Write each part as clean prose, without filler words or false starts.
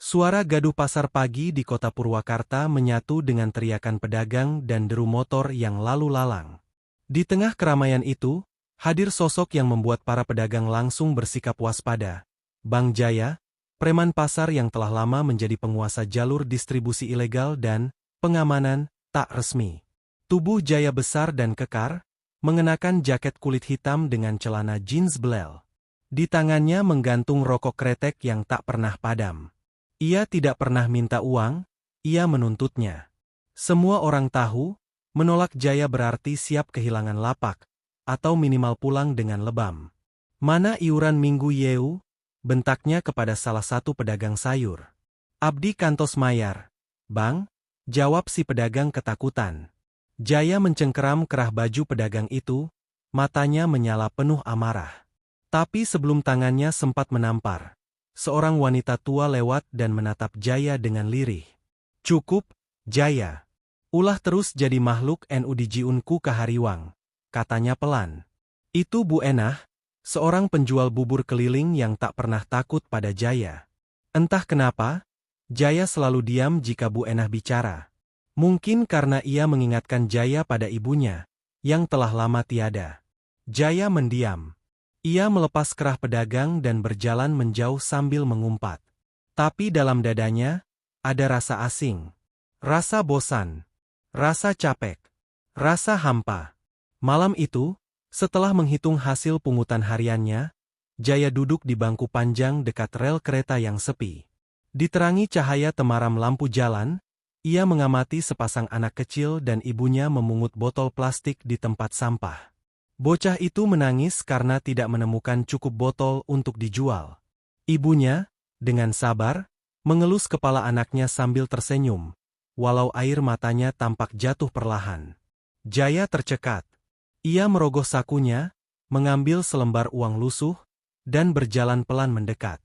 Suara gaduh pasar pagi di kota Purwakarta menyatu dengan teriakan pedagang dan deru motor yang lalu lalang. Di tengah keramaian itu, hadir sosok yang membuat para pedagang langsung bersikap waspada. Bang Jaya, preman pasar yang telah lama menjadi penguasa jalur distribusi ilegal dan pengamanan tak resmi. Tubuh Jaya besar dan kekar, mengenakan jaket kulit hitam dengan celana jeans belel. Di tangannya menggantung rokok kretek yang tak pernah padam. Ia tidak pernah minta uang, ia menuntutnya. Semua orang tahu, menolak Jaya berarti siap kehilangan lapak, atau minimal pulang dengan lebam. Mana iuran minggu Yeu? Bentaknya kepada salah satu pedagang sayur. Abdi kantos mayar. Bang, jawab si pedagang ketakutan. Jaya mencengkeram kerah baju pedagang itu, matanya menyala penuh amarah. Tapi sebelum tangannya sempat menampar, seorang wanita tua lewat dan menatap Jaya dengan lirih. Cukup, Jaya. Ulah terus jadi makhluk nu dijiunku kahariwang, katanya pelan. Itu Bu Enah, seorang penjual bubur keliling yang tak pernah takut pada Jaya. Entah kenapa, Jaya selalu diam jika Bu Enah bicara. Mungkin karena ia mengingatkan Jaya pada ibunya, yang telah lama tiada. Jaya mendiam. Ia melepas kerah pedagang dan berjalan menjauh sambil mengumpat. Tapi dalam dadanya, ada rasa asing. Rasa bosan. Rasa capek. Rasa hampa. Malam itu, setelah menghitung hasil pungutan hariannya, Jaya duduk di bangku panjang dekat rel kereta yang sepi. Diterangi cahaya temaram lampu jalan, ia mengamati sepasang anak kecil dan ibunya memungut botol plastik di tempat sampah. Bocah itu menangis karena tidak menemukan cukup botol untuk dijual. Ibunya, dengan sabar, mengelus kepala anaknya sambil tersenyum, walau air matanya tampak jatuh perlahan. Jaya tercekat. Ia merogoh sakunya, mengambil selembar uang lusuh, dan berjalan pelan mendekat.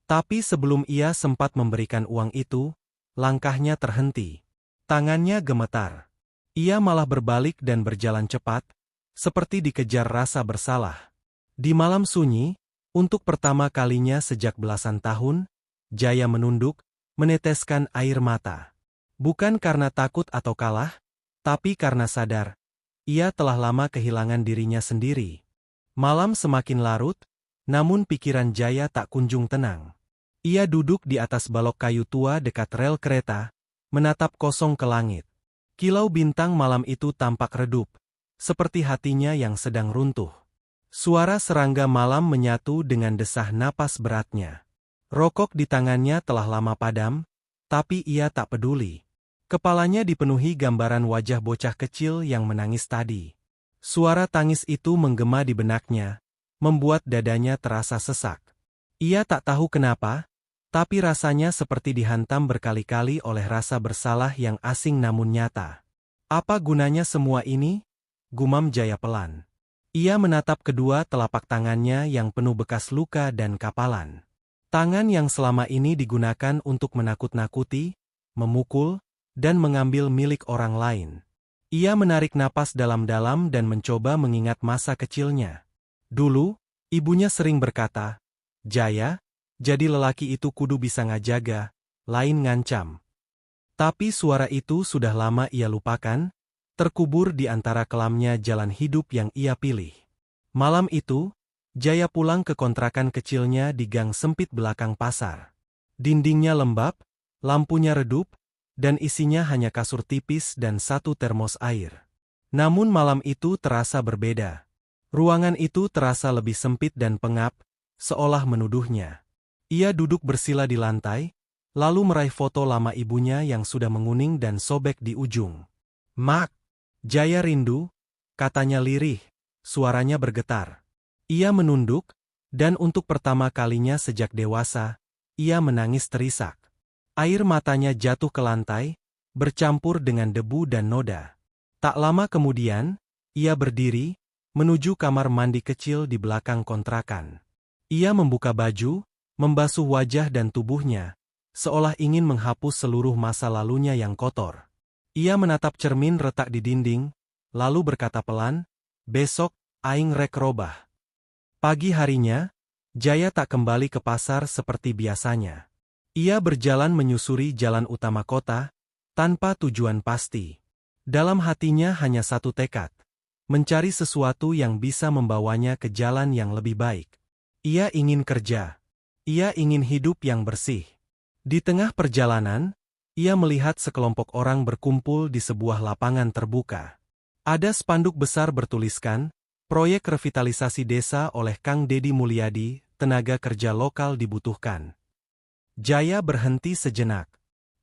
Tapi sebelum ia sempat memberikan uang itu, langkahnya terhenti. Tangannya gemetar. Ia malah berbalik dan berjalan cepat, seperti dikejar rasa bersalah. Di malam sunyi, untuk pertama kalinya sejak belasan tahun, Jaya menunduk, meneteskan air mata. Bukan karena takut atau kalah, tapi karena sadar, ia telah lama kehilangan dirinya sendiri. Malam semakin larut, namun pikiran Jaya tak kunjung tenang. Ia duduk di atas balok kayu tua dekat rel kereta, menatap kosong ke langit. Kilau bintang malam itu tampak redup, seperti hatinya yang sedang runtuh. Suara serangga malam menyatu dengan desah napas beratnya. Rokok di tangannya telah lama padam, tapi ia tak peduli. Kepalanya dipenuhi gambaran wajah bocah kecil yang menangis tadi. Suara tangis itu menggema di benaknya, membuat dadanya terasa sesak. Ia tak tahu kenapa, tapi rasanya seperti dihantam berkali-kali oleh rasa bersalah yang asing namun nyata. Apa gunanya semua ini? Gumam Jaya pelan. Ia menatap kedua telapak tangannya yang penuh bekas luka dan kapalan. Tangan yang selama ini digunakan untuk menakut-nakuti, memukul, dan mengambil milik orang lain. Ia menarik napas dalam-dalam dan mencoba mengingat masa kecilnya. Dulu, ibunya sering berkata, "Jaya, jadi lelaki itu kudu bisa ngajaga, lain ngancam." Tapi suara itu sudah lama ia lupakan, terkubur di antara kelamnya jalan hidup yang ia pilih. Malam itu, Jaya pulang ke kontrakan kecilnya di gang sempit belakang pasar. Dindingnya lembab, lampunya redup, dan isinya hanya kasur tipis dan satu termos air. Namun malam itu terasa berbeda. Ruangan itu terasa lebih sempit dan pengap, seolah menuduhnya. Ia duduk bersila di lantai, lalu meraih foto lama ibunya yang sudah menguning dan sobek di ujung. "Mak, Jaya rindu," katanya lirih, suaranya bergetar. Ia menunduk, dan untuk pertama kalinya sejak dewasa, ia menangis terisak. Air matanya jatuh ke lantai, bercampur dengan debu dan noda. Tak lama kemudian, ia berdiri, menuju kamar mandi kecil di belakang kontrakan. Ia membuka baju, membasuh wajah dan tubuhnya, seolah ingin menghapus seluruh masa lalunya yang kotor. Ia menatap cermin retak di dinding, lalu berkata pelan, "Besok, aing rek robah." Pagi harinya, Jaya tak kembali ke pasar seperti biasanya. Ia berjalan menyusuri jalan utama kota, tanpa tujuan pasti. Dalam hatinya hanya satu tekad, mencari sesuatu yang bisa membawanya ke jalan yang lebih baik. Ia ingin kerja. Ia ingin hidup yang bersih. Di tengah perjalanan, ia melihat sekelompok orang berkumpul di sebuah lapangan terbuka. Ada spanduk besar bertuliskan, "Proyek revitalisasi desa oleh Kang Dedi Mulyadi, tenaga kerja lokal dibutuhkan." Jaya berhenti sejenak.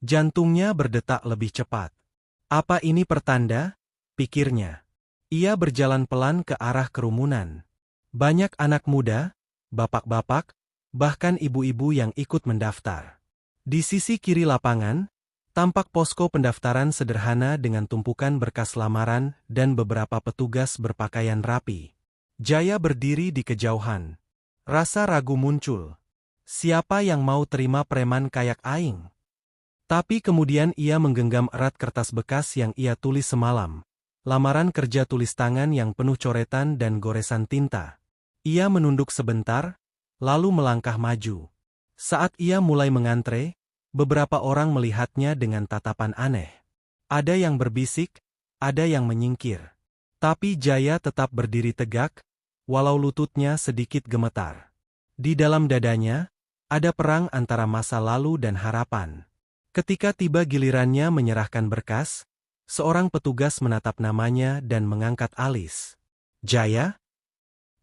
Jantungnya berdetak lebih cepat. Apa ini pertanda? Pikirnya. Ia berjalan pelan ke arah kerumunan. Banyak anak muda, bapak-bapak, bahkan ibu-ibu yang ikut mendaftar. Di sisi kiri lapangan, tampak posko pendaftaran sederhana dengan tumpukan berkas lamaran dan beberapa petugas berpakaian rapi. Jaya berdiri di kejauhan. Rasa ragu muncul. Siapa yang mau terima preman kayak aing? Tapi kemudian ia menggenggam erat kertas bekas yang ia tulis semalam. Lamaran kerja tulis tangan yang penuh coretan dan goresan tinta. Ia menunduk sebentar, lalu melangkah maju. Saat ia mulai mengantre, beberapa orang melihatnya dengan tatapan aneh. Ada yang berbisik, ada yang menyingkir. Tapi Jaya tetap berdiri tegak, walau lututnya sedikit gemetar. Di dalam dadanya, ada perang antara masa lalu dan harapan. Ketika tiba gilirannya menyerahkan berkas, seorang petugas menatap namanya dan mengangkat alis. "Jaya?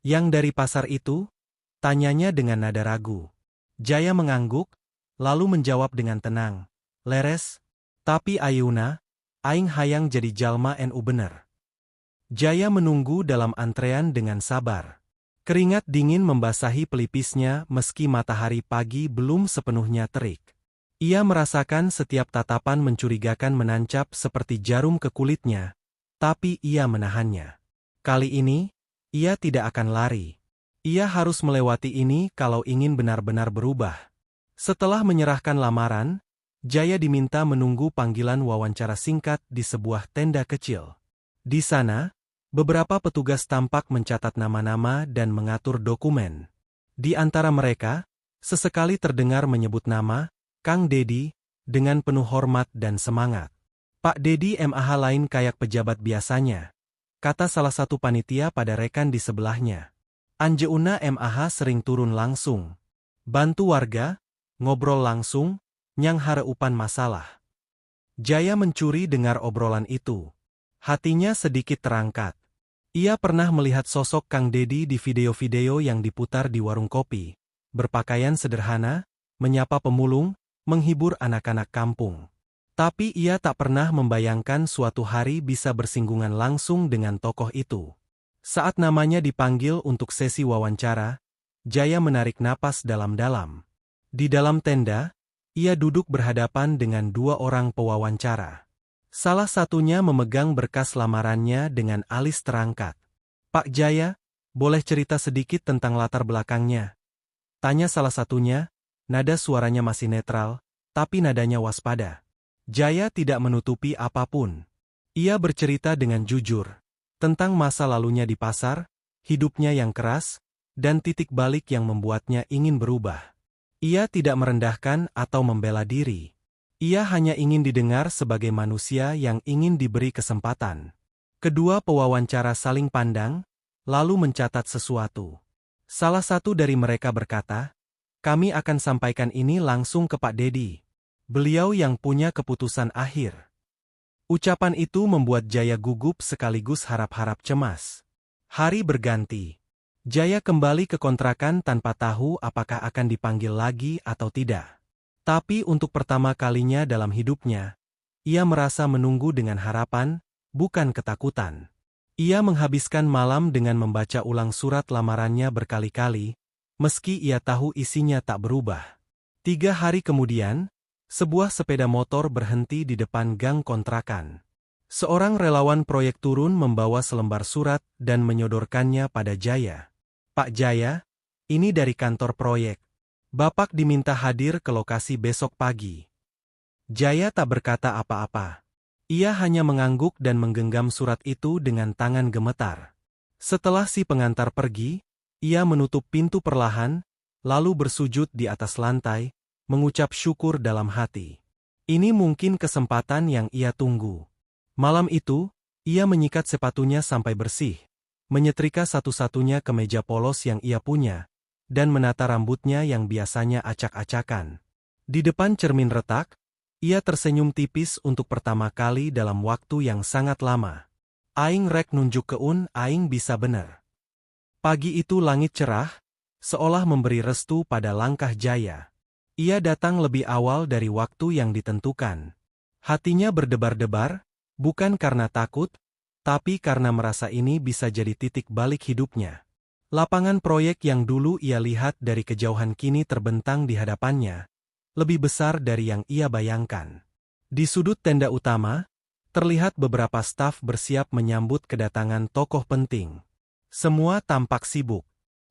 Yang dari pasar itu?" tanyanya dengan nada ragu. Jaya mengangguk, lalu menjawab dengan tenang. "Leres, tapi Ayuna, aing hayang jadi jalma NU bener." Jaya menunggu dalam antrean dengan sabar. Keringat dingin membasahi pelipisnya meski matahari pagi belum sepenuhnya terik. Ia merasakan setiap tatapan mencurigakan menancap seperti jarum ke kulitnya, tapi ia menahannya. Kali ini, ia tidak akan lari. Ia harus melewati ini kalau ingin benar-benar berubah. Setelah menyerahkan lamaran, Jaya diminta menunggu panggilan wawancara singkat di sebuah tenda kecil. Di sana, beberapa petugas tampak mencatat nama-nama dan mengatur dokumen. Di antara mereka, sesekali terdengar menyebut nama Kang Dedi dengan penuh hormat dan semangat. "Pak Dedi MAH lain kayak pejabat biasanya," kata salah satu panitia pada rekan di sebelahnya. "Anjeuna MAH sering turun langsung. Bantu warga, ngobrol langsung, nyang hareupan masalah." Jaya mencuri dengar obrolan itu. Hatinya sedikit terangkat. Ia pernah melihat sosok Kang Dedi di video-video yang diputar di warung kopi. Berpakaian sederhana, menyapa pemulung, menghibur anak-anak kampung. Tapi ia tak pernah membayangkan suatu hari bisa bersinggungan langsung dengan tokoh itu. Saat namanya dipanggil untuk sesi wawancara, Jaya menarik napas dalam-dalam. Di dalam tenda, ia duduk berhadapan dengan dua orang pewawancara. Salah satunya memegang berkas lamarannya dengan alis terangkat. "Pak Jaya, boleh cerita sedikit tentang latar belakangnya?" tanya salah satunya, nada suaranya masih netral, tapi nadanya waspada. Jaya tidak menutupi apapun. Ia bercerita dengan jujur, tentang masa lalunya di pasar, hidupnya yang keras, dan titik balik yang membuatnya ingin berubah. Ia tidak merendahkan atau membela diri. Ia hanya ingin didengar sebagai manusia yang ingin diberi kesempatan. Kedua pewawancara saling pandang, lalu mencatat sesuatu. Salah satu dari mereka berkata, "Kami akan sampaikan ini langsung ke Pak Dedi. Beliau yang punya keputusan akhir." Ucapan itu membuat Jaya gugup sekaligus harap-harap cemas. Hari berganti. Jaya kembali ke kontrakan tanpa tahu apakah akan dipanggil lagi atau tidak. Tapi untuk pertama kalinya dalam hidupnya, ia merasa menunggu dengan harapan, bukan ketakutan. Ia menghabiskan malam dengan membaca ulang surat lamarannya berkali-kali, meski ia tahu isinya tak berubah. 3 hari kemudian, sebuah sepeda motor berhenti di depan gang kontrakan. Seorang relawan proyek turun membawa selembar surat dan menyodorkannya pada Jaya. "Pak Jaya, ini dari kantor proyek. Bapak diminta hadir ke lokasi besok pagi." Jaya tak berkata apa-apa. Ia hanya mengangguk dan menggenggam surat itu dengan tangan gemetar. Setelah si pengantar pergi, ia menutup pintu perlahan, lalu bersujud di atas lantai, mengucap syukur dalam hati. Ini mungkin kesempatan yang ia tunggu. Malam itu, ia menyikat sepatunya sampai bersih, menyetrika satu-satunya kemeja polos yang ia punya, dan menata rambutnya yang biasanya acak-acakan. Di depan cermin retak, ia tersenyum tipis untuk pertama kali dalam waktu yang sangat lama. Aing rek nunjuk keun, aing bisa bener. Pagi itu langit cerah, seolah memberi restu pada langkah Jaya. Ia datang lebih awal dari waktu yang ditentukan. Hatinya berdebar-debar, bukan karena takut, tapi karena merasa ini bisa jadi titik balik hidupnya. Lapangan proyek yang dulu ia lihat dari kejauhan kini terbentang di hadapannya, lebih besar dari yang ia bayangkan. Di sudut tenda utama, terlihat beberapa staf bersiap menyambut kedatangan tokoh penting. Semua tampak sibuk.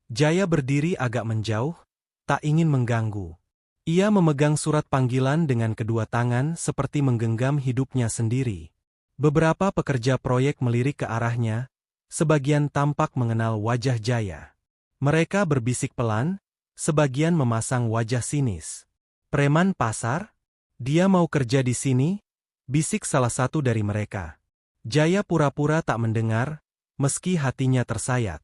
Jaya berdiri agak menjauh, tak ingin mengganggu. Ia memegang surat panggilan dengan kedua tangan seperti menggenggam hidupnya sendiri. Beberapa pekerja proyek melirik ke arahnya, sebagian tampak mengenal wajah Jaya. Mereka berbisik pelan, sebagian memasang wajah sinis. "Preman pasar? Dia mau kerja di sini?" bisik salah satu dari mereka. Jaya pura-pura tak mendengar, meski hatinya tersayat.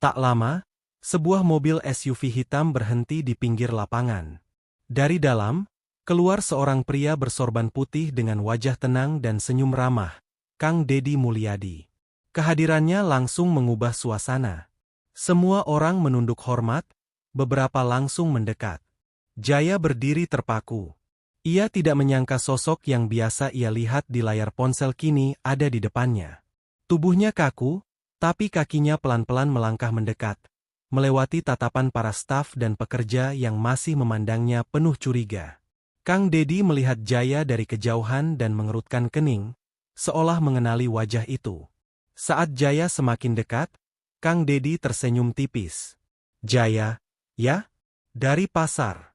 Tak lama, sebuah mobil SUV hitam berhenti di pinggir lapangan. Dari dalam, keluar seorang pria bersorban putih dengan wajah tenang dan senyum ramah, Kang Dedi Mulyadi. Kehadirannya langsung mengubah suasana. Semua orang menunduk hormat, beberapa langsung mendekat. Jaya berdiri terpaku. Ia tidak menyangka sosok yang biasa ia lihat di layar ponsel kini ada di depannya. Tubuhnya kaku, tapi kakinya pelan-pelan melangkah mendekat, melewati tatapan para staf dan pekerja yang masih memandangnya penuh curiga. Kang Dedi melihat Jaya dari kejauhan dan mengerutkan kening, seolah mengenali wajah itu. Saat Jaya semakin dekat, Kang Dedi tersenyum tipis. "Jaya, ya? Dari pasar."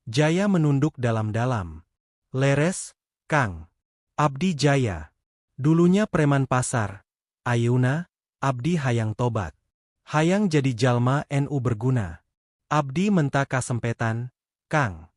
Jaya menunduk dalam-dalam. "Leres, Kang. Abdi Jaya. Dulunya preman pasar. Ayeuna, abdi hayang tobat. Hayang jadi jalma NU berguna. Abdi menta kasempetan, Kang."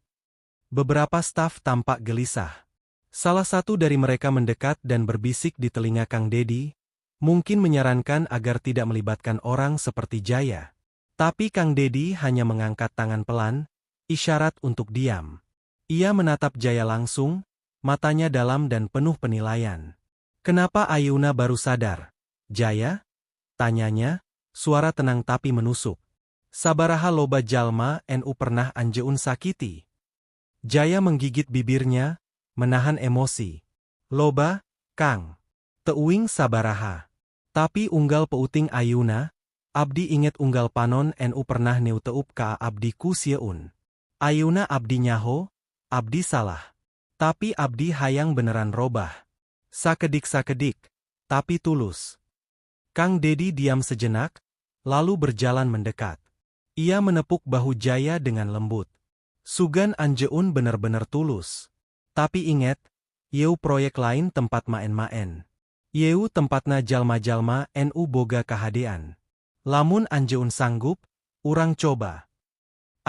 Beberapa staf tampak gelisah. Salah satu dari mereka mendekat dan berbisik di telinga Kang Dedi, mungkin menyarankan agar tidak melibatkan orang seperti Jaya. Tapi Kang Dedi hanya mengangkat tangan pelan, isyarat untuk diam. Ia menatap Jaya langsung, matanya dalam dan penuh penilaian. "Kenapa Ayeuna baru sadar, Jaya?" tanyanya, suara tenang tapi menusuk. "Sabaraha loba jalma NU pernah anjeun sakiti?" Jaya menggigit bibirnya, menahan emosi. "Loba, Kang. Teuing sabaraha. Tapi unggal peuting ayeuna, abdi inget unggal panon NU pernah neuteup ka abdi ku sieun. Ayeuna abdi nyaho, abdi salah. Tapi abdi hayang beneran robah. Sakedik-sakedik, tapi tulus." Kang Dedi diam sejenak, lalu berjalan mendekat. Ia menepuk bahu Jaya dengan lembut. "Sugan anjeun bener-bener tulus. Tapi inget, yeu proyek lain tempat maen-maen. Yeu tempatna jalma-jalma NU boga kahadean. Lamun anjeun sanggup, urang coba."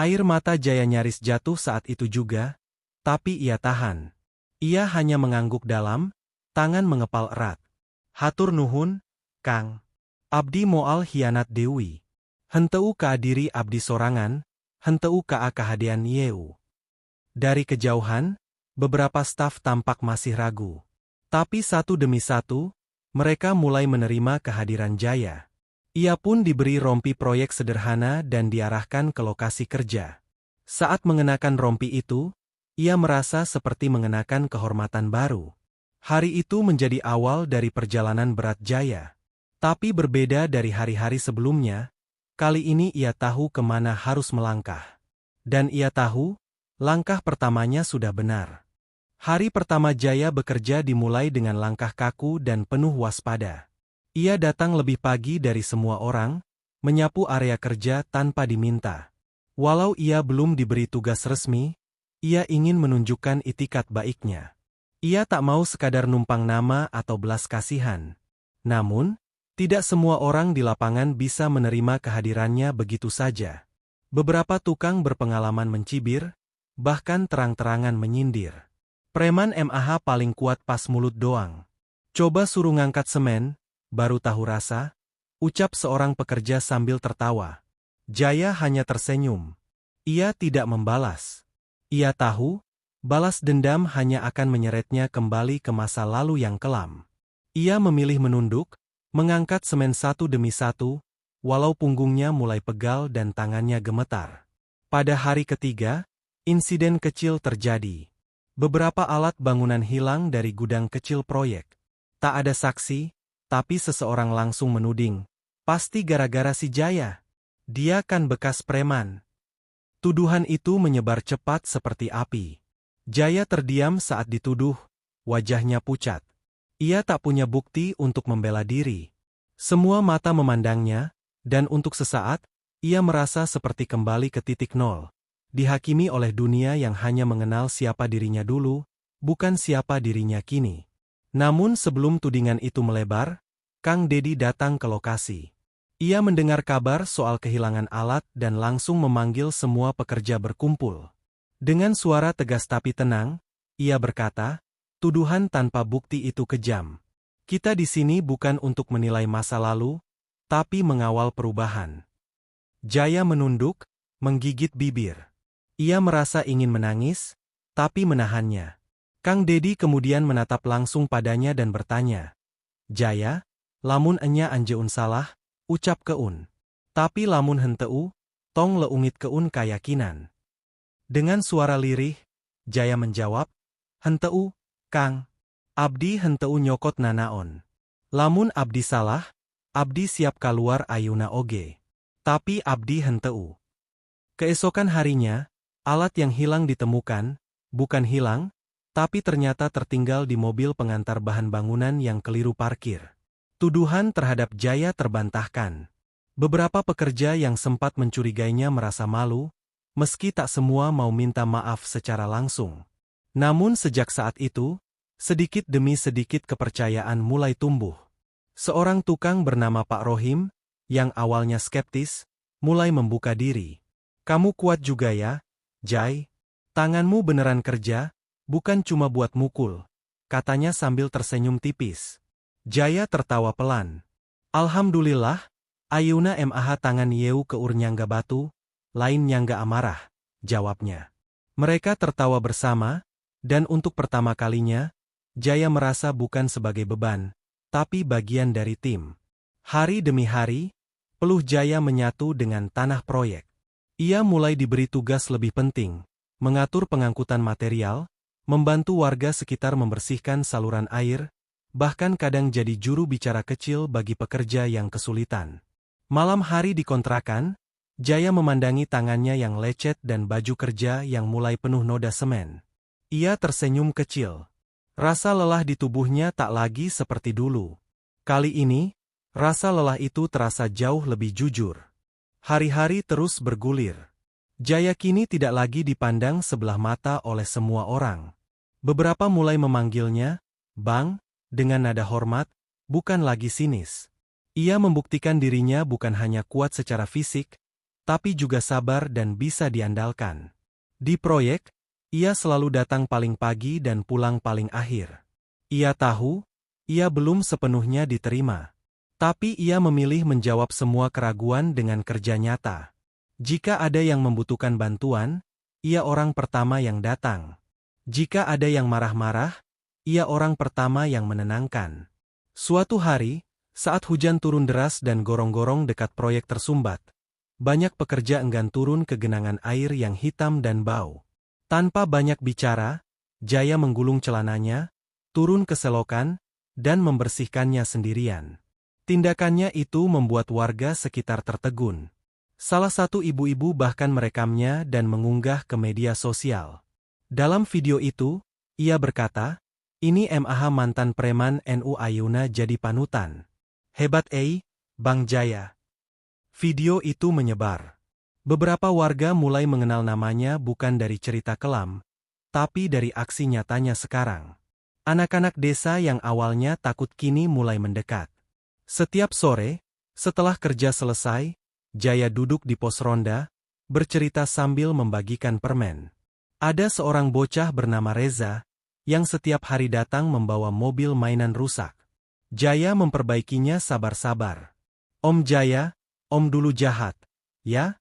Air mata Jaya nyaris jatuh saat itu juga, tapi ia tahan. Ia hanya mengangguk dalam, tangan mengepal erat. "Hatur nuhun, Kang. Abdi moal hianat deui. Henteu ka diri abdi sorangan, henteu ka kahadean yeu." Dari kejauhan, beberapa staf tampak masih ragu. Tapi satu demi satu, mereka mulai menerima kehadiran Jaya. Ia pun diberi rompi proyek sederhana dan diarahkan ke lokasi kerja. Saat mengenakan rompi itu, ia merasa seperti mengenakan kehormatan baru. Hari itu menjadi awal dari perjalanan berat Jaya. Tapi berbeda dari hari-hari sebelumnya, kali ini ia tahu kemana harus melangkah. Dan ia tahu, langkah pertamanya sudah benar. Hari pertama Jaya bekerja dimulai dengan langkah kaku dan penuh waspada. Ia datang lebih pagi dari semua orang, menyapu area kerja tanpa diminta. Walau ia belum diberi tugas resmi, ia ingin menunjukkan itikat baiknya. Ia tak mau sekadar numpang nama atau belas kasihan. Namun, tidak semua orang di lapangan bisa menerima kehadirannya begitu saja. Beberapa tukang berpengalaman mencibir, bahkan terang-terangan menyindir. Preman MAH paling kuat pas mulut doang. Coba suruh ngangkat semen, baru tahu rasa, ucap seorang pekerja sambil tertawa. Jaya hanya tersenyum. Ia tidak membalas. Ia tahu, balas dendam hanya akan menyeretnya kembali ke masa lalu yang kelam. Ia memilih menunduk, mengangkat semen satu demi satu, walau punggungnya mulai pegal dan tangannya gemetar. Pada hari ketiga, insiden kecil terjadi. Beberapa alat bangunan hilang dari gudang kecil proyek. Tak ada saksi, tapi seseorang langsung menuding, pasti gara-gara si Jaya. Dia kan bekas preman. Tuduhan itu menyebar cepat seperti api. Jaya terdiam saat dituduh, wajahnya pucat. Ia tak punya bukti untuk membela diri. Semua mata memandangnya, dan untuk sesaat, ia merasa seperti kembali ke titik nol. Dihakimi oleh dunia yang hanya mengenal siapa dirinya dulu, bukan siapa dirinya kini. Namun sebelum tudingan itu melebar, Kang Dedi datang ke lokasi. Ia mendengar kabar soal kehilangan alat dan langsung memanggil semua pekerja berkumpul. Dengan suara tegas tapi tenang, ia berkata, tuduhan tanpa bukti itu kejam. Kita di sini bukan untuk menilai masa lalu, tapi mengawal perubahan. Jaya menunduk, menggigit bibir. Ia merasa ingin menangis, tapi menahannya. Kang Dedi kemudian menatap langsung padanya dan bertanya, Jaya, lamun enya anjeun salah, ucap keun. Tapi lamun henteu, tong leungit keun kayakinan. Dengan suara lirih, Jaya menjawab, henteu, Kang. Abdi henteu nyokot nanaon. Lamun abdi salah, abdi siap kaluar ayuna oge. Tapi abdi henteu. Keesokan harinya, alat yang hilang ditemukan, bukan hilang, tapi ternyata tertinggal di mobil pengantar bahan bangunan yang keliru parkir. Tuduhan terhadap Jaya terbantahkan. Beberapa pekerja yang sempat mencurigainya merasa malu, meski tak semua mau minta maaf secara langsung. Namun sejak saat itu, sedikit demi sedikit kepercayaan mulai tumbuh. Seorang tukang bernama Pak Rohim, yang awalnya skeptis, mulai membuka diri. Kamu kuat juga ya, Jai? Tanganmu beneran kerja, bukan cuma buat mukul, katanya sambil tersenyum tipis. Jaya tertawa pelan. Alhamdulillah, ayuna MAH tangan yeu keur nyangga batu, lain nyangga amarah, jawabnya. Mereka tertawa bersama, dan untuk pertama kalinya, Jaya merasa bukan sebagai beban, tapi bagian dari tim. Hari demi hari, peluh Jaya menyatu dengan tanah proyek. Ia mulai diberi tugas lebih penting, mengatur pengangkutan material, membantu warga sekitar membersihkan saluran air, bahkan kadang jadi juru bicara kecil bagi pekerja yang kesulitan. Malam hari di kontrakan, Jaya memandangi tangannya yang lecet dan baju kerja yang mulai penuh noda semen. Ia tersenyum kecil. Rasa lelah di tubuhnya tak lagi seperti dulu. Kali ini, rasa lelah itu terasa jauh lebih jujur. Hari-hari terus bergulir. Jaya kini tidak lagi dipandang sebelah mata oleh semua orang. Beberapa mulai memanggilnya, Bang, dengan nada hormat, bukan lagi sinis. Ia membuktikan dirinya bukan hanya kuat secara fisik, tapi juga sabar dan bisa diandalkan. Di proyek, ia selalu datang paling pagi dan pulang paling akhir. Ia tahu, ia belum sepenuhnya diterima. Tapi ia memilih menjawab semua keraguan dengan kerja nyata. Jika ada yang membutuhkan bantuan, ia orang pertama yang datang. Jika ada yang marah-marah, ia orang pertama yang menenangkan. Suatu hari, saat hujan turun deras dan gorong-gorong dekat proyek tersumbat, banyak pekerja enggan turun ke genangan air yang hitam dan bau. Tanpa banyak bicara, Jaya menggulung celananya, turun ke selokan, dan membersihkannya sendirian. Tindakannya itu membuat warga sekitar tertegun. Salah satu ibu-ibu bahkan merekamnya dan mengunggah ke media sosial. Dalam video itu, ia berkata, ini MAH mantan preman NU Ayuna jadi panutan. Hebat Bang Jaya. Video itu menyebar. Beberapa warga mulai mengenal namanya bukan dari cerita kelam, tapi dari aksi nyatanya sekarang. Anak-anak desa yang awalnya takut kini mulai mendekat. Setiap sore, setelah kerja selesai, Jaya duduk di pos ronda, bercerita sambil membagikan permen. Ada seorang bocah bernama Reza, yang setiap hari datang membawa mobil mainan rusak. Jaya memperbaikinya sabar-sabar. Om Jaya, Om dulu jahat, ya?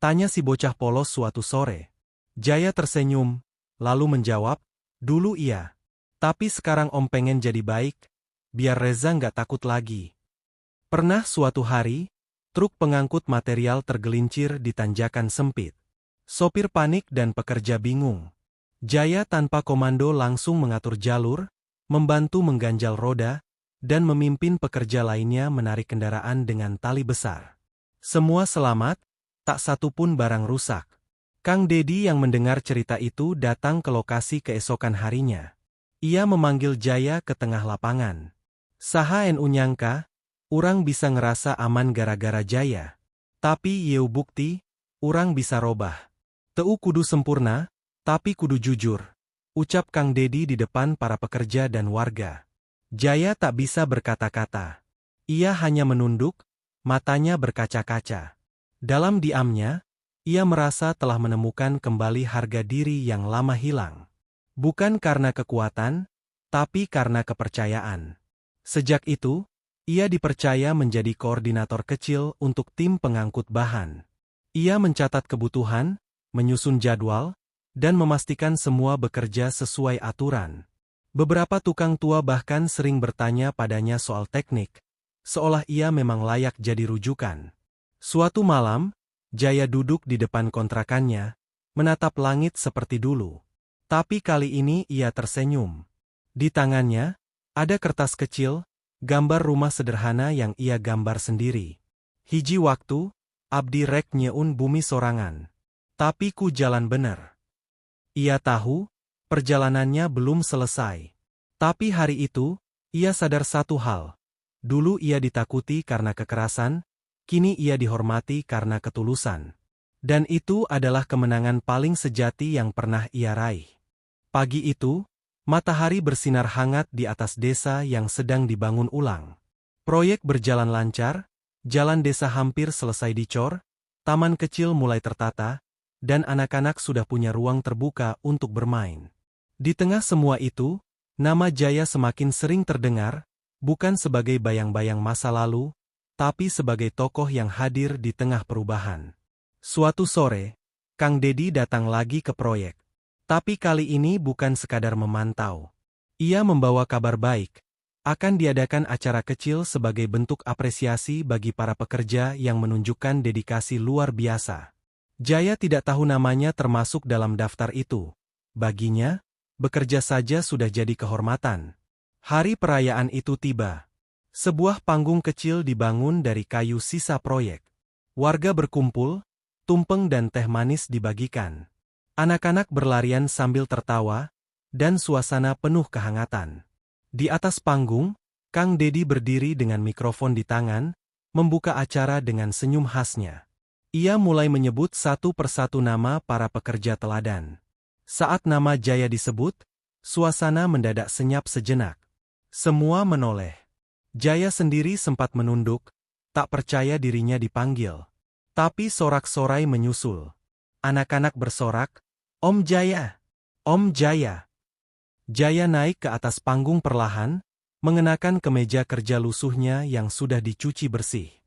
Tanya si bocah polos suatu sore. Jaya tersenyum, lalu menjawab, dulu iya. Tapi sekarang Om pengen jadi baik, biar Reza nggak takut lagi. Pernah suatu hari, truk pengangkut material tergelincir di tanjakan sempit. Sopir panik dan pekerja bingung. Jaya tanpa komando langsung mengatur jalur, membantu mengganjal roda, dan memimpin pekerja lainnya menarik kendaraan dengan tali besar. Semua selamat, tak satu pun barang rusak. Kang Dedi yang mendengar cerita itu datang ke lokasi keesokan harinya. Ia memanggil Jaya ke tengah lapangan. Saha NU nyangka, urang bisa ngerasa aman gara-gara Jaya. Tapi yeu bukti, urang bisa robah. Teu kudu sempurna, tapi kudu jujur, ucap Kang Dedi di depan para pekerja dan warga. Jaya tak bisa berkata-kata. Ia hanya menunduk, matanya berkaca-kaca. Dalam diamnya, ia merasa telah menemukan kembali harga diri yang lama hilang. Bukan karena kekuatan, tapi karena kepercayaan. Sejak itu, ia dipercaya menjadi koordinator kecil untuk tim pengangkut bahan. Ia mencatat kebutuhan, menyusun jadwal, dan memastikan semua bekerja sesuai aturan. Beberapa tukang tua bahkan sering bertanya padanya soal teknik, seolah ia memang layak jadi rujukan. Suatu malam, Jaya duduk di depan kontrakannya, menatap langit seperti dulu. Tapi kali ini ia tersenyum. Di tangannya, ada kertas kecil, gambar rumah sederhana yang ia gambar sendiri. Hiji waktu, abdi rek nyeun bumi sorangan. Tapi ku jalan bener. Ia tahu, perjalanannya belum selesai. Tapi hari itu, ia sadar satu hal. Dulu ia ditakuti karena kekerasan, kini ia dihormati karena ketulusan. Dan itu adalah kemenangan paling sejati yang pernah ia raih. Pagi itu, matahari bersinar hangat di atas desa yang sedang dibangun ulang. Proyek berjalan lancar, jalan desa hampir selesai dicor, taman kecil mulai tertata, dan anak-anak sudah punya ruang terbuka untuk bermain. Di tengah semua itu, nama Jaya semakin sering terdengar, bukan sebagai bayang-bayang masa lalu, tapi sebagai tokoh yang hadir di tengah perubahan. Suatu sore, Kang Dedi datang lagi ke proyek. Tapi kali ini bukan sekadar memantau. Ia membawa kabar baik. Akan diadakan acara kecil sebagai bentuk apresiasi bagi para pekerja yang menunjukkan dedikasi luar biasa. Jaya tidak tahu namanya termasuk dalam daftar itu. Baginya, bekerja saja sudah jadi kehormatan. Hari perayaan itu tiba. Sebuah panggung kecil dibangun dari kayu sisa proyek. Warga berkumpul, tumpeng dan teh manis dibagikan. Anak-anak berlarian sambil tertawa, dan suasana penuh kehangatan. Di atas panggung, Kang Dedi berdiri dengan mikrofon di tangan, membuka acara dengan senyum khasnya. Ia mulai menyebut satu persatu nama para pekerja teladan. Saat nama Jaya disebut, suasana mendadak senyap sejenak. Semua menoleh. Jaya sendiri sempat menunduk, tak percaya dirinya dipanggil. Tapi sorak-sorai menyusul. Anak-anak bersorak, Om Jaya! Om Jaya! Jaya naik ke atas panggung perlahan, mengenakan kemeja kerja lusuhnya yang sudah dicuci bersih.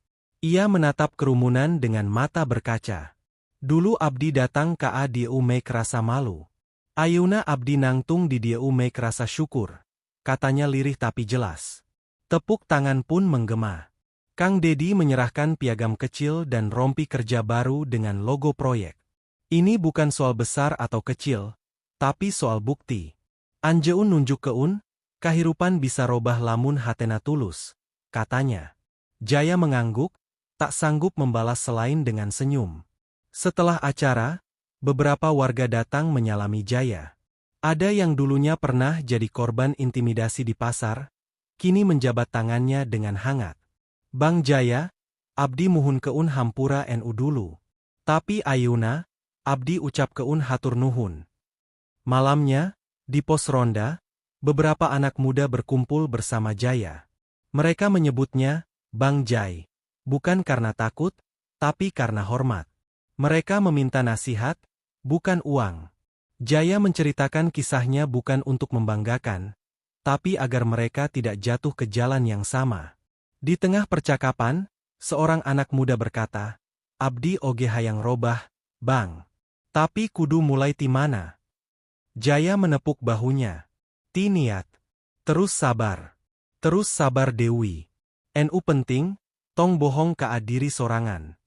Ia menatap kerumunan dengan mata berkaca. Dulu abdi datang ka dieu mek rasa malu. Ayeuna abdi nangtung di dieu mek rasa syukur. Katanya lirih tapi jelas. Tepuk tangan pun menggema. Kang Dedi menyerahkan piagam kecil dan rompi kerja baru dengan logo proyek. Ini bukan soal besar atau kecil, tapi soal bukti. Anjeun nunjuk keun, kahirupan bisa robah lamun hatena tulus, katanya. Jaya mengangguk, tak sanggup membalas selain dengan senyum. Setelah acara, beberapa warga datang menyalami Jaya. Ada yang dulunya pernah jadi korban intimidasi di pasar, kini menjabat tangannya dengan hangat. Bang Jaya, abdi muhun keun hampura NU dulu. Tapi ayeuna, abdi ucap keun hatur nuhun. Malamnya, di pos ronda, beberapa anak muda berkumpul bersama Jaya. Mereka menyebutnya, Bang Jai. Bukan karena takut, tapi karena hormat. Mereka meminta nasihat, bukan uang. Jaya menceritakan kisahnya bukan untuk membanggakan, tapi agar mereka tidak jatuh ke jalan yang sama. Di tengah percakapan, seorang anak muda berkata, "Abdi oge hayang robah, Bang. Tapi kudu mulai ti mana?" Jaya menepuk bahunya. "Ti niat. Terus sabar. Terus sabar Dewi. Nu penting, tong bohong ka diri sorangan."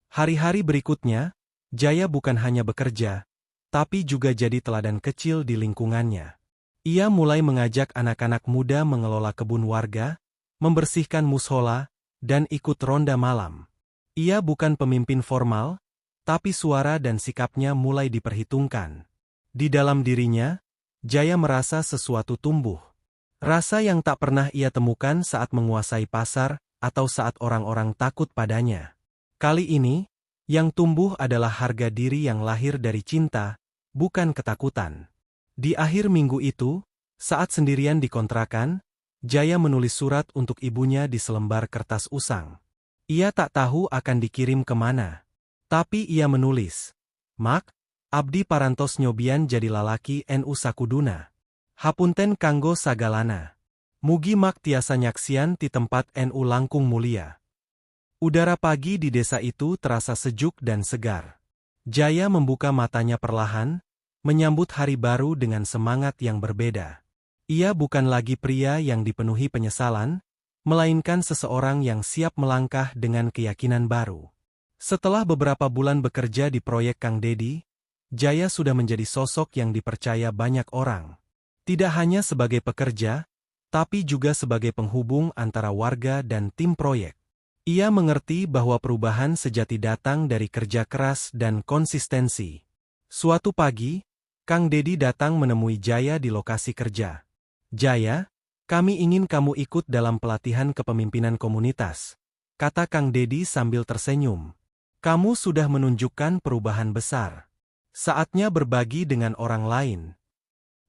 Hari-hari berikutnya, Jaya bukan hanya bekerja, tapi juga jadi teladan kecil di lingkungannya. Ia mulai mengajak anak-anak muda mengelola kebun warga, membersihkan musola, dan ikut ronda malam. Ia bukan pemimpin formal, tapi suara dan sikapnya mulai diperhitungkan. Di dalam dirinya, Jaya merasa sesuatu tumbuh. Rasa yang tak pernah ia temukan saat menguasai pasar atau saat orang-orang takut padanya. Kali ini, yang tumbuh adalah harga diri yang lahir dari cinta, bukan ketakutan. Di akhir minggu itu, saat sendirian di kontrakan, Jaya menulis surat untuk ibunya di selembar kertas usang. Ia tak tahu akan dikirim kemana. Tapi ia menulis, "Mak, abdi parantos nyobian jadi lalaki nu sakuduna. Hapunten kanggo sagalana. Mugi mak tiasa nyaksian ti tempat nu langkung mulia." Udara pagi di desa itu terasa sejuk dan segar. Jaya membuka matanya perlahan, menyambut hari baru dengan semangat yang berbeda. Ia bukan lagi pria yang dipenuhi penyesalan, melainkan seseorang yang siap melangkah dengan keyakinan baru. Setelah beberapa bulan bekerja di proyek Kang Dedi, Jaya sudah menjadi sosok yang dipercaya banyak orang. Tidak hanya sebagai pekerja, tapi juga sebagai penghubung antara warga dan tim proyek. Ia mengerti bahwa perubahan sejati datang dari kerja keras dan konsistensi. Suatu pagi, Kang Dedi datang menemui Jaya di lokasi kerja. "Jaya, kami ingin kamu ikut dalam pelatihan kepemimpinan komunitas," kata Kang Dedi sambil tersenyum. "Kamu sudah menunjukkan perubahan besar. Saatnya berbagi dengan orang lain."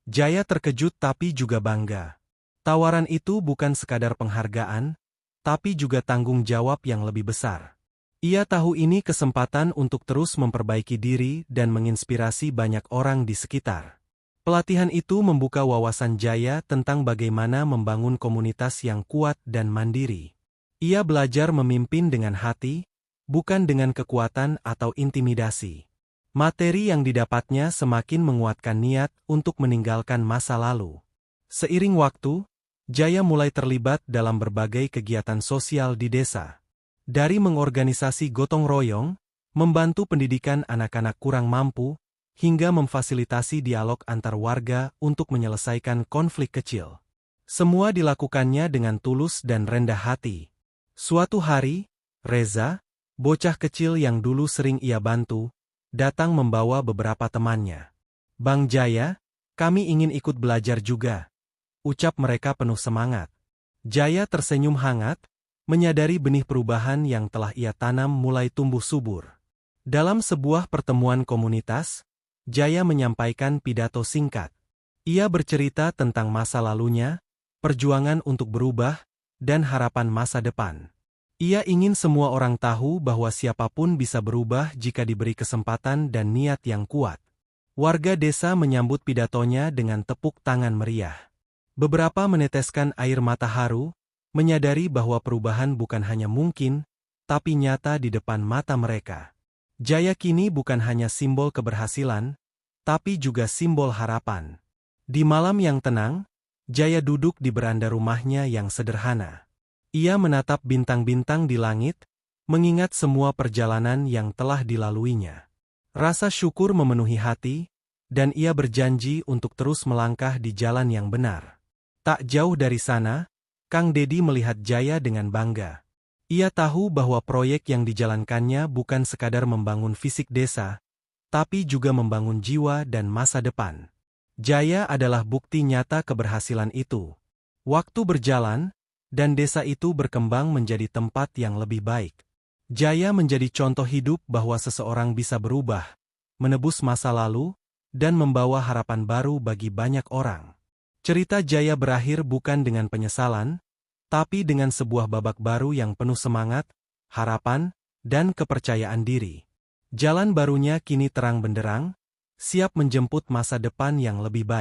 Jaya terkejut tapi juga bangga. Tawaran itu bukan sekadar penghargaan, tapi juga tanggung jawab yang lebih besar. Ia tahu ini kesempatan untuk terus memperbaiki diri dan menginspirasi banyak orang di sekitar. Pelatihan itu membuka wawasan Jaya tentang bagaimana membangun komunitas yang kuat dan mandiri. Ia belajar memimpin dengan hati, bukan dengan kekuatan atau intimidasi. Materi yang didapatnya semakin menguatkan niat untuk meninggalkan masa lalu. Seiring waktu, Jaya mulai terlibat dalam berbagai kegiatan sosial di desa. Dari mengorganisasi gotong royong, membantu pendidikan anak-anak kurang mampu, hingga memfasilitasi dialog antar warga untuk menyelesaikan konflik kecil. Semua dilakukannya dengan tulus dan rendah hati. Suatu hari, Reza, bocah kecil yang dulu sering ia bantu, datang membawa beberapa temannya. "Bang Jaya, kami ingin ikut belajar juga," ucap mereka penuh semangat. Jaya tersenyum hangat, menyadari benih perubahan yang telah ia tanam mulai tumbuh subur. Dalam sebuah pertemuan komunitas, Jaya menyampaikan pidato singkat. Ia bercerita tentang masa lalunya, perjuangan untuk berubah, dan harapan masa depan. Ia ingin semua orang tahu bahwa siapapun bisa berubah jika diberi kesempatan dan niat yang kuat. Warga desa menyambut pidatonya dengan tepuk tangan meriah. Beberapa meneteskan air mata haru, menyadari bahwa perubahan bukan hanya mungkin, tapi nyata di depan mata mereka. Jaya kini bukan hanya simbol keberhasilan, tapi juga simbol harapan. Di malam yang tenang, Jaya duduk di beranda rumahnya yang sederhana. Ia menatap bintang-bintang di langit, mengingat semua perjalanan yang telah dilaluinya. Rasa syukur memenuhi hati, dan ia berjanji untuk terus melangkah di jalan yang benar. Tak jauh dari sana, Kang Dedi melihat Jaya dengan bangga. Ia tahu bahwa proyek yang dijalankannya bukan sekadar membangun fisik desa, tapi juga membangun jiwa dan masa depan. Jaya adalah bukti nyata keberhasilan itu. Waktu berjalan, dan desa itu berkembang menjadi tempat yang lebih baik. Jaya menjadi contoh hidup bahwa seseorang bisa berubah, menebus masa lalu, dan membawa harapan baru bagi banyak orang. Cerita Jaya berakhir bukan dengan penyesalan, tapi dengan sebuah babak baru yang penuh semangat, harapan, dan kepercayaan diri. Jalan barunya kini terang benderang, siap menjemput masa depan yang lebih baik.